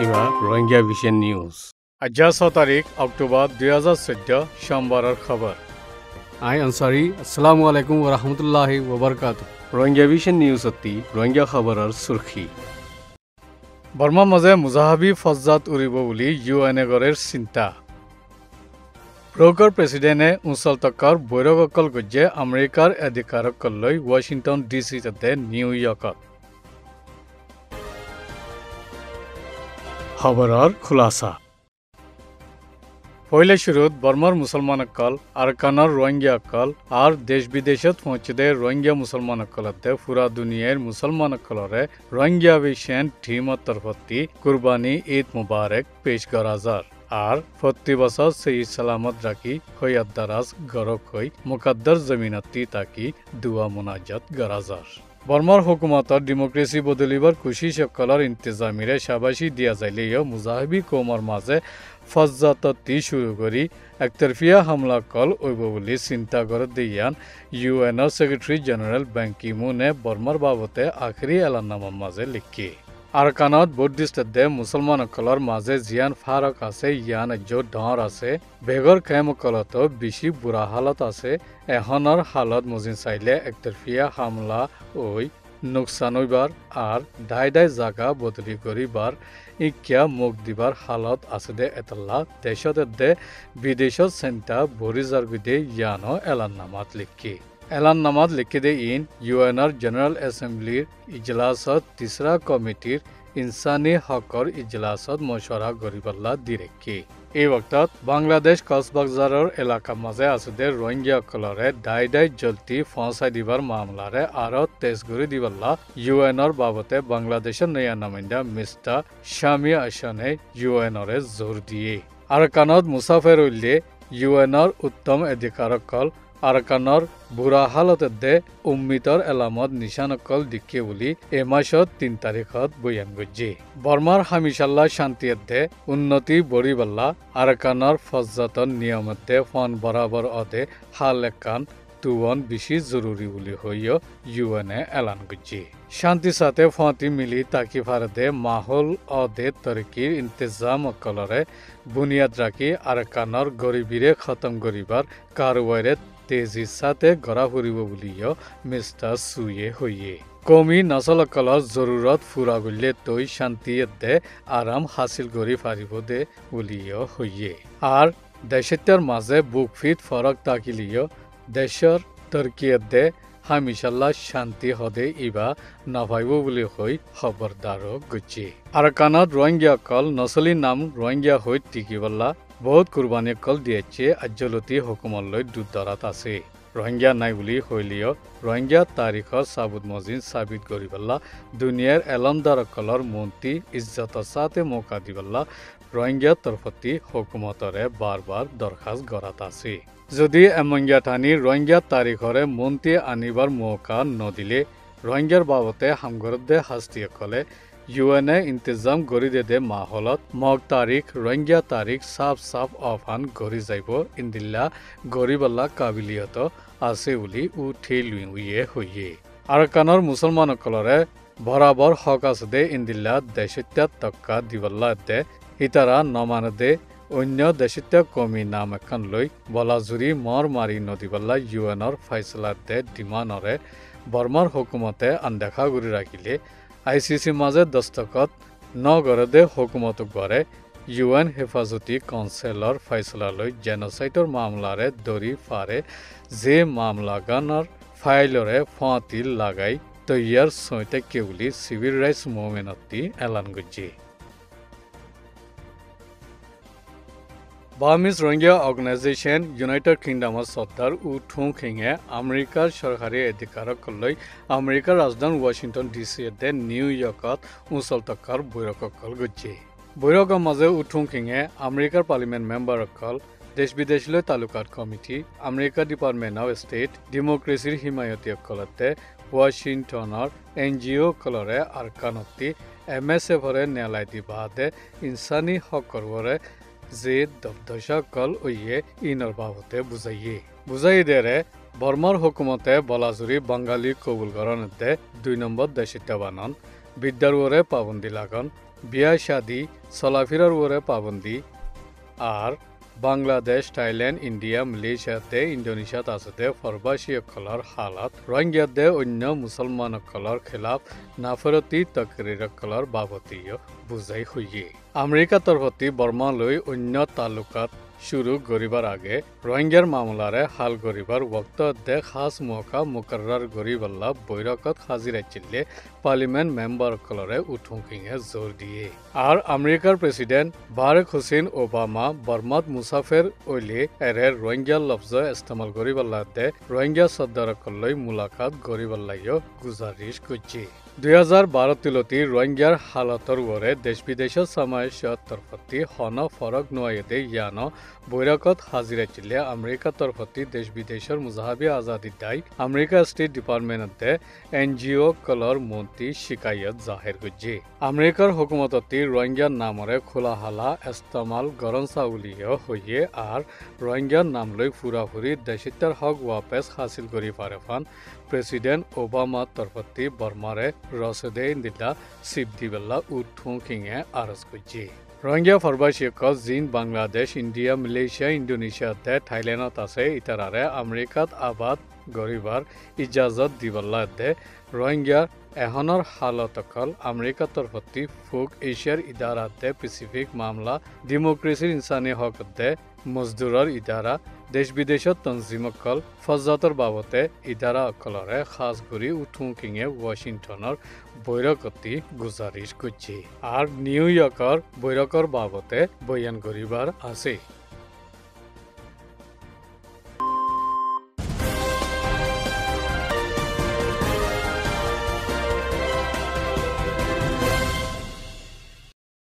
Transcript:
ইবা Rohingya vision news আজ 6 তারিখ October 2014 সোমবারের খবর আই আনসারি আসসালামু আলাইকুম ওয়া রাহমাতুল্লাহি ওয়া বারাকাতুহু রোহিঙ্গা ভিশন নিউজ অতি রোহিঙ্গা খবরের সুরখি বর্মা মাঝে মুজাহাবি ফজ্জাত উড়িব বলি ইউএনএ গরের চিন্তা ব্রোকার প্রেসিডেন্টে উঞ্চল টক্কৰ বৈৰকসকল গজ্জে আমেৰিকাৰ অধিকাৰক লৈ ৱাশ্বিংটন ডিসি তাতে নিউয়ৰ্কত খবৰৰ খুলাসা পহলে শুৰুত বৰ্মাৰ মুসলমানসকল আৰকানৰ রোহিঙ্গাসকল আর দেশ বিদেশত পৌঁছদে রোহিঙ্গা মুসলমানসকলতে পুরা দুনিয়ার মুসলমানসকলরে রোহিঙ্গা ভিশন টিমর তরফতি কুরবানি ঈদ মুবারক পেশ করা যার আর প্রতি বছর সেই সালামত রাখি হইয়াত দারাজ গরক হই মুকদ্দর জমিনতি তাকি দুয়া মুনাজাত করা যার বর্মার হুকুমতর ডেমোক্রেসি বদলিবার খুশি সকলের ইন্তজামিরে সাবাসী দিয়া যাইলেও মুজাহিবি কৌমর মাঝে ফজ্জাততি শুরু করি একতরফিয়া হামলা কল ওইব বলে চিন্তা করে দিয়ান ইউএনর সেক্রেটারি জেনারেল বান কি মুনে বর্মার বাবতে আখরি এলাননামার মাঝে লিখি আরকানত বুদ্ধিষ্টে মুসলমানসকলৰ মাঝে জিয়ান ফাৰক আছে ইয়ান য'ত ডৰ আছে বেগৰ খেমকলতো বেশি বুঢ়া হালত আছে এখনৰ হালত মজিন চাইলে একতরফিয়া হামলা ওই নোকসান হইবার আর দায় জাগা বদলি করিবার ইকিয়া মুখ দিবার হালত আছে দে এতলা দেশত দে বিদেশত চিন্তা বরিজার বিদে ইয়ানো এলাননামাত লিখি এলাননামাত লিখি দে ইন ইউএনর জেনারেল এসেম্বলির ইজলাসত তিসরা কমিটির ইনসানি হকর ইজলাসত মশওয়ারা করিবাল্লা দি রেখি এই বক্তত বাংলাদেশ কক্সবাজারের এলাকা মাঝে আছে দে রোহিঙ্গাসকলরে দায় জলতি পৌঁছাই দিবার মামলারে আরো তেজ করে দিবাল্লা ইউএনর বাবতে বাংলাদেশের নয়া নামিন্দা মিস্টার শামি আসানে ইউএনরে জোর দিয়ে আরকানত মুসাফের উল্লে ইউএনর উত্তম অধিকারকল আৰকানৰ বুঢ়া হালতে উম্মিতৰ এলামত নিশানকল দিকে বুলি এই মাসত 3 তাৰিখত বয়ান গজ্জি বৰ্মাৰ হামিশাল্লাহ শান্তিয়তে উন্নতি বৰিবাল্লা আৰকানৰ ফজ্জাতন নিয়মতে ফন বৰাবৰ অদে হাল একান তুৱন বেশি জরুরি বুলি হইও ইউএনএ এলান গজ্জি শান্তি সাথে ফতি মিলি তাকি ভারতে মাহौल অদে তরকির ইন্তজাম অকলরে বুনিয়াদ রাখি আৰকানৰ গৰিবিৰে খতম কৰিবাৰ কাৰবাৰে তেজিৰ সাথে গড়া ফুৰিব বুলিও মিস্টাৰ সুয়ে হইয়ে কমি নসলকলৰ জরুরত ফুরা গলে তৈ শান্তিয়তে আরাম হাসিল করি পারিব দে বুলিও হইয়ে আর দেশটার মাঝে বুকফিট ফরক তাকিলিও দেশর তরকিয়তে হামিশাল্লাহ শান্তি হদে ইবা নাভাইব বুলি হই খবরদারও গুজি আরকানত রোহিঙ্গাসকল নসলি নাম রোহিঙ্গা হই টিকিবল্লা বহুত কুরবানি কল দিয়েছে আজ্জলতি হুকুমলৈ দুধরাত আছে রোহিঙ্গা নাই বুলি হইলিও রোহিঙ্গা তারিখর সাবুত মজিন সাবিত করিবাল্লা দুনিয়ার এলমদারকলর মন্ত্রী ইজ্জত সাথে মৌকা দিবাল্লা রোহিঙ্গা তরফতি হুকুমতরে বারবার দরখাস্ত করাত আছে যদি এমঙ্গা ঠানি রোহিঙ্গা তারিখরে মন্ত্রী আনিবার মৌকা নদিলে রোহিঙ্গার বাবতে হামগরদে হাস্তিয়কলে ইউএনএ ইন্তজাম গড়ি দে মাহলত মগ তারিখ রোহিঙ্গা তারিখ সাফ অফান গড়ি যাইব ইন্দিল্লা গড়িবাল্লা কাবিলিয়ত আছে বুলি উঠি লুইয়ে হইয়ে আৰকানৰ মুসলমানসকলরে বরাবর হক আছে দে ইন্দিল্লা দেশত্যাত টক্কা দিবাল্লা দে ইতারা নমান দে অন্য দেশত্য কমি নাম এখন লৈ বলাজুরি মর মারি নদীবাল্লা ইউএনর ফাইসলার দে ডিমানরে বর্মার হুকুমতে আনদেখা কৰি ৰাখিলে আইসিসি মাঝে দস্তখত নগৰদে হুকুমতক গড়ে ইউএন হেফাজতি কাউন্সিলৰ ফাইসলালৈ জেনোসাইডৰ মামলাৰে দৰি ফাৰে যে মামলাগানৰ ফাইলৰে ফাঁতিল লাগাই তৈয়াৰ সৈতে কেউলি সিভিল ৰাইটস মুভমেন্টতি এলান গজ্জি বাৰ্মিজ ৰোহিঙ্গা অৰ্গানাইজেশন ইউনাইটেড কিংডমৰ সত্তাৰ উঠুং খেঙে আমেৰিকাৰ চৰকাৰী অধিকাৰকলৈ আমেৰিকাৰ ৰাজধানী ৱাশ্বিংটন ডিচিতে নিউয়ৰ্কত উঞ্চল টক্কৰ বৈঠকসকল গজ্জি বৈঠকৰ মাজে উঠুং খেঙে আমেৰিকাৰ পাৰ্লিমেণ্ট মেম্বাৰসকল দেশ বিদেশলৈ তালুকাত committee America department of state ডেমোক্ৰেচিৰ হিমায়তীসকলতে ৱাশ্বিংটনৰ NGO-সকলৰে আৰকানতি MSF-ৰে নেলাই দিবাতে ইনসানী হকৰৰে যে দশকল ওয়ে ইনর বাবতে বুঝাই দেরে বর্মার হুকুমতে বলাজুরি বাঙালি কবুল করণতে 2 নম্বর দেশিত্ব বানন বিদ্যারুরে পাবন্দি লাগন বিয়া শাদি চলাফেরার উপরে পাবন্দি আর বাংলাদেশ থাইল্যান্ড ইন্ডিয়া মালয়েশিয়াতে ইন্দোনেশিয়াত আছে ফৰবাসীসকলৰ হালত ৰোহিঙ্গাতে অন্য মুছলমানসকলৰ খিলাফ নাফৰতি তকৰিৰসকলৰ বাবতীয় বুজাই হয়ে আমেৰিকা তৰফতি বৰ্মালৈ অন্য তালুকাত শুরু করিবার আগে রোহিঙ্গার মামলারে হাল করিবার ওক্ত দে খাস মৌকা মুকর্রার করিবাল্লা বৈরকত হাজির চিল্লে পার্লিমেন্ট মেম্বার কলরে উঠুকিংয়ে জোর দিয়ে আর আমেরিকার প্রেসিডেন্ট বারাক হুসেন ওবামা বর্মাত মুসাফের ওইলে এরে রোহিঙ্গা লফজ ইস্তেমাল করিবাল্লা দে রোহিঙ্গা সর্দারকলৈ মুলাকাত করিবাল্লাইও গুজারিশ করছে 2012 তিলতি রোহিঙ্গার হালতর ওরে দেশ বিদেশের সমাবেশৰ তরফতি হন ফরক নোয়াইদে ইয়ানো বৈরকত হাজিরা চিলে আমেরিকা তরফতি দেশ বিদেশের মুজাহাবি আজাদি দায় আমেরিকা স্টেট ডিপার্টমেন্টতে এনজিও কলর মন্ত্রী শিকায়ত জাহির করছে আমেরিকার হুকুমততি রোহিঙ্গার নামরে খোলাহালা ইস্তেমাল গরম চাউলিও হইয়ে আর রোহিঙ্গার নামলৈ ফুরাফুরি দেশিতার হক ওয়াপেস হাসিল করি পারেফান প্রেসিডেন্ট ওবামা তরফতি বর্মারে রসদে দিলা সিবদিবেল্লা উঠুং কিংয়ে আরজ করছে রোহিঙ্গা ফরবাসীসকল জিন বাংলাদেশ ইন্ডিয়া মালয়েশিয়া ইন্দোনেশিয়াতে থাইল্যান্ডত আছে ইতারারে আমেরিকাত আবাদ গরিবার ইজাজত দিবল্লা দে রোহিঙ্গা এহনৰ হালতকল আমেৰিকা তৰফতি ফুক এশিয়াৰ ইদাৰাতে পেসিফিক মামলা ডেমোক্ৰেসিৰ ইনসানি হক দে মজদুৰৰ ইদাৰা দেশ বিদেশত তঞ্জিমকল ফজাতৰ বাবতে ইদাৰা অকলৰে খাস কৰি উঠুং কিংয়ে ওয়াশিংটনৰ বৈৰকতি গুজাৰিশ কৰছে আৰ নিউ ইয়ৰ্কৰ বৈৰকৰ বাবতে বয়ান কৰিবাৰ আছে